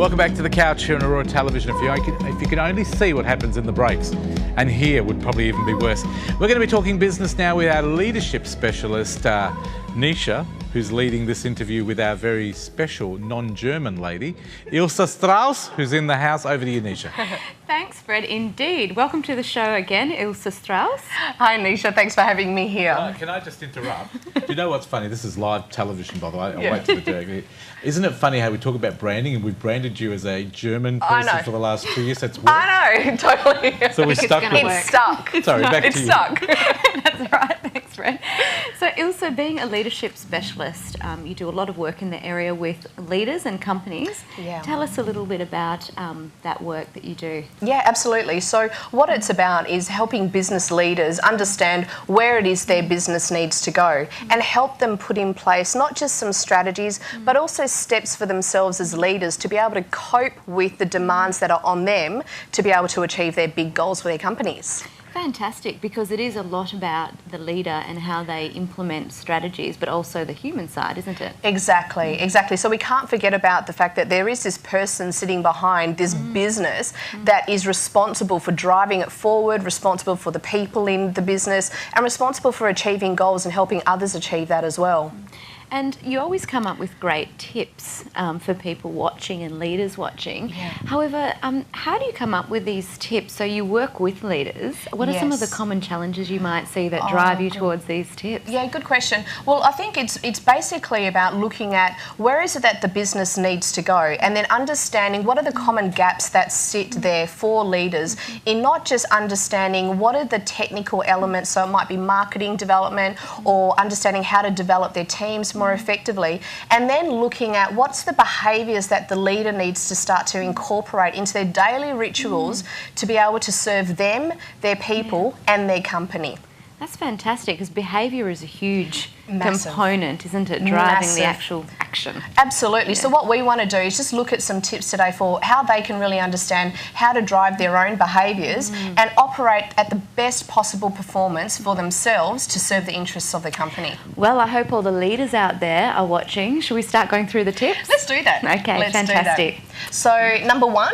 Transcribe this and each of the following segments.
Welcome back to the couch here on Aurora Television. If you can only see what happens in the breaks, and here would probably even be worse. We're going to be talking business now with our leadership specialist, Nisha, who's leading this interview with our very special non-German lady, Ilse Strauss, who's in the house. Over to you, Nisha. Thanks, Fred. Indeed. Welcome to the show again, Ilse Strauss. Hi, Nisha. Thanks for having me here. Can I just interrupt? Do you know what's funny? This is live television, by the way. I'll wait till the day. Isn't it funny how we talk about branding and we've branded you as a German person for the last 2 years? That's weird. I know, totally. So we're stuck with it. It's stuck. Sorry, back to you. It's stuck. That's right. Thanks, Fred. So, Ilse, being a leadership specialist, you do a lot of work in the area with leaders and companies. Yeah. Tell us a little bit about that work that you do. Yeah, absolutely. So what it's about is helping business leaders understand where it is their business needs to go and help them put in place not just some strategies, but also steps for themselves as leaders to be able to cope with the demands that are on them to be able to achieve their big goals for their companies. Fantastic, because it is a lot about the leader and how they implement strategies, but also the human side, isn't it? Exactly, exactly. So we can't forget about the fact that there is this person sitting behind this business that is responsible for driving it forward, responsible for the people in the business, and responsible for achieving goals and helping others achieve that as well. And you always come up with great tips for people watching and leaders watching. Yeah. However, how do you come up with these tips? So you work with leaders. What are some of the common challenges you might see that drive you towards these tips? Yeah, good question. Well, I think it's basically about looking at where is it that the business needs to go and then understanding what are the common gaps that sit there for leaders in not just understanding what are the technical elements, so it might be marketing development or understanding how to develop their teams more effectively, and then looking at what's the behaviours that the leader needs to start to incorporate into their daily rituals to be able to serve them, their people and their company. That's fantastic, because behaviour is a huge component, isn't it, driving the actual action? Absolutely. So what we want to do is just look at some tips today for how they can really understand how to drive their own behaviours and operate at the best possible performance for themselves to serve the interests of the company. Well, I hope all the leaders out there are watching. Should we start going through the tips? Let's do that. Okay, Let's fantastic. Do that. So number one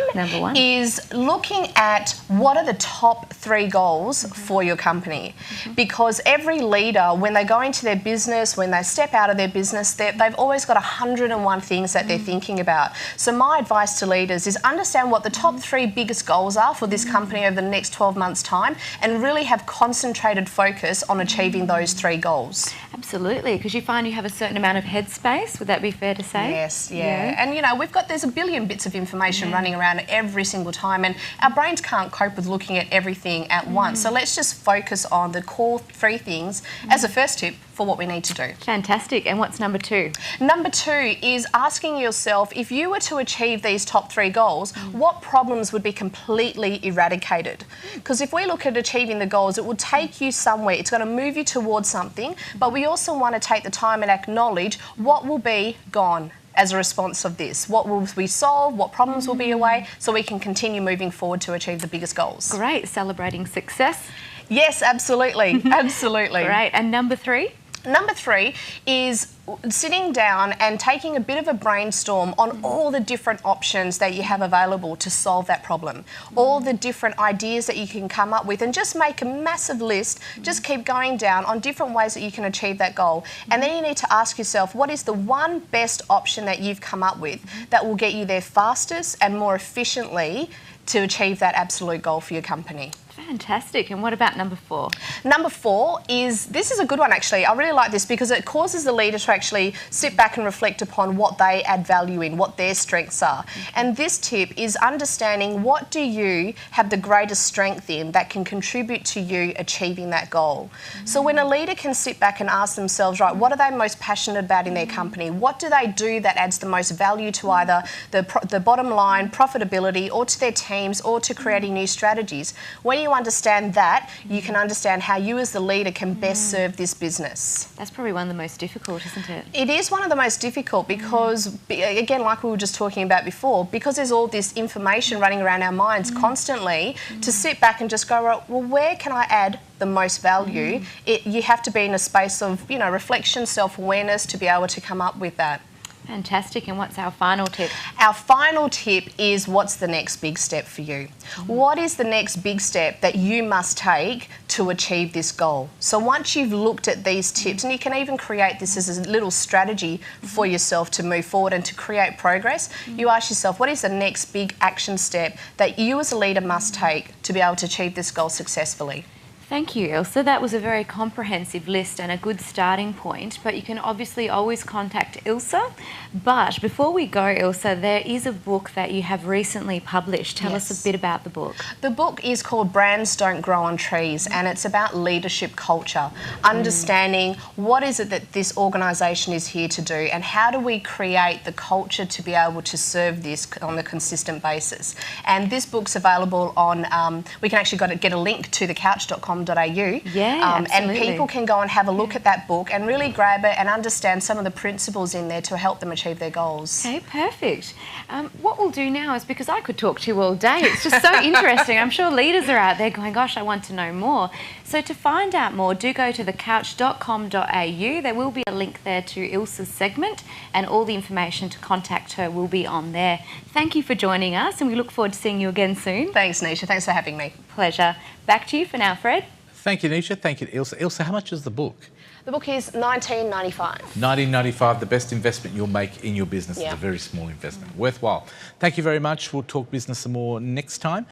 is looking at what are the top 3 goals for your company. Because every leader, when they go into their business, when they step out of their business, they've always got 101 things that they're thinking about. So my advice to leaders is understand what the top 3 biggest goals are for this company over the next 12 months' time and really have concentrated focus on achieving those 3 goals. Absolutely, because you find you have a certain amount of headspace, would that be fair to say? Yes, yeah. And you know, there's a billion bits of information running around every single time and our brains can't cope with looking at everything at once. So let's just focus on the core 3 things as a first tip for what we need to do. Fantastic. And what's number 2? Number 2 is asking yourself, if you were to achieve these top 3 goals, what problems would be completely eradicated? Because if we look at achieving the goals, it will take you somewhere. It's going to move you towards something, but we also want to take the time and acknowledge what will be gone as a response of this. What will we solve? What problems will be away so we can continue moving forward to achieve the biggest goals? Great. Celebrating success. Yes, absolutely. Absolutely. Great. And number 3? Number 3 is sitting down and taking a bit of a brainstorm on all the different options that you have available to solve that problem, all the different ideas that you can come up with, and just make a massive list. Just keep going down on different ways that you can achieve that goal. And then you need to ask yourself, what is the one best option that you've come up with that will get you there fastest and more efficiently to achieve that absolute goal for your company? Fantastic. And what about number 4? Number 4 is, this is a good one actually. I really like this because it causes the leader to actually sit back and reflect upon what they add value in, what their strengths are. And this tip is understanding what do you have the greatest strength in that can contribute to you achieving that goal. So when a leader can sit back and ask themselves, right, what are they most passionate about in their company? What do they do that adds the most value to either the bottom line, profitability, or to their teams, or to creating new strategies? When you understand that, you can understand how you as the leader can best serve this business. That's probably one of the most difficult, isn't it? It is one of the most difficult because, again, like we were just talking about before, because there's all this information running around our minds constantly, to sit back and just go, well, where can I add the most value? You have to be in a space of, reflection, self-awareness to be able to come up with that. Fantastic. And what's our final tip? Our final tip is, what's the next big step for you? What is the next big step that you must take to achieve this goal? So once you've looked at these tips, and you can even create this as a little strategy for yourself to move forward and to create progress, you ask yourself, what is the next big action step that you as a leader must take to be able to achieve this goal successfully? Thank you, Ilse. That was a very comprehensive list and a good starting point, but you can obviously always contact Ilse. But before we go, Ilse, there is a book that you have recently published. Tell us a bit about the book. The book is called Brands Don't Grow on Trees, and it's about leadership culture, understanding what is it that this organisation is here to do, and how do we create the culture to be able to serve this on a consistent basis. And this book's available on, we can actually get a link to thecouch.com. And people can go and have a look at that book and really grab it and understand some of the principles in there to help them achieve their goals. Okay, perfect. What we'll do now is, because I could talk to you all day, it's just so interesting. I'm sure leaders are out there going, gosh, I want to know more. So to find out more, do go to thecouch.com.au. There will be a link there to Ilse's segment, and all the information to contact her will be on there. Thank you for joining us, and we look forward to seeing you again soon. Thanks, Nisha. Thanks for having me. Pleasure. Back to you for now, Fred. Thank you, Nisha. Thank you, Ilse. Ilse, how much is the book? The book is $19.95. $19.95, the best investment you'll make in your business. Yeah. It's a very small investment. Worthwhile. Thank you very much. We'll talk business some more next time.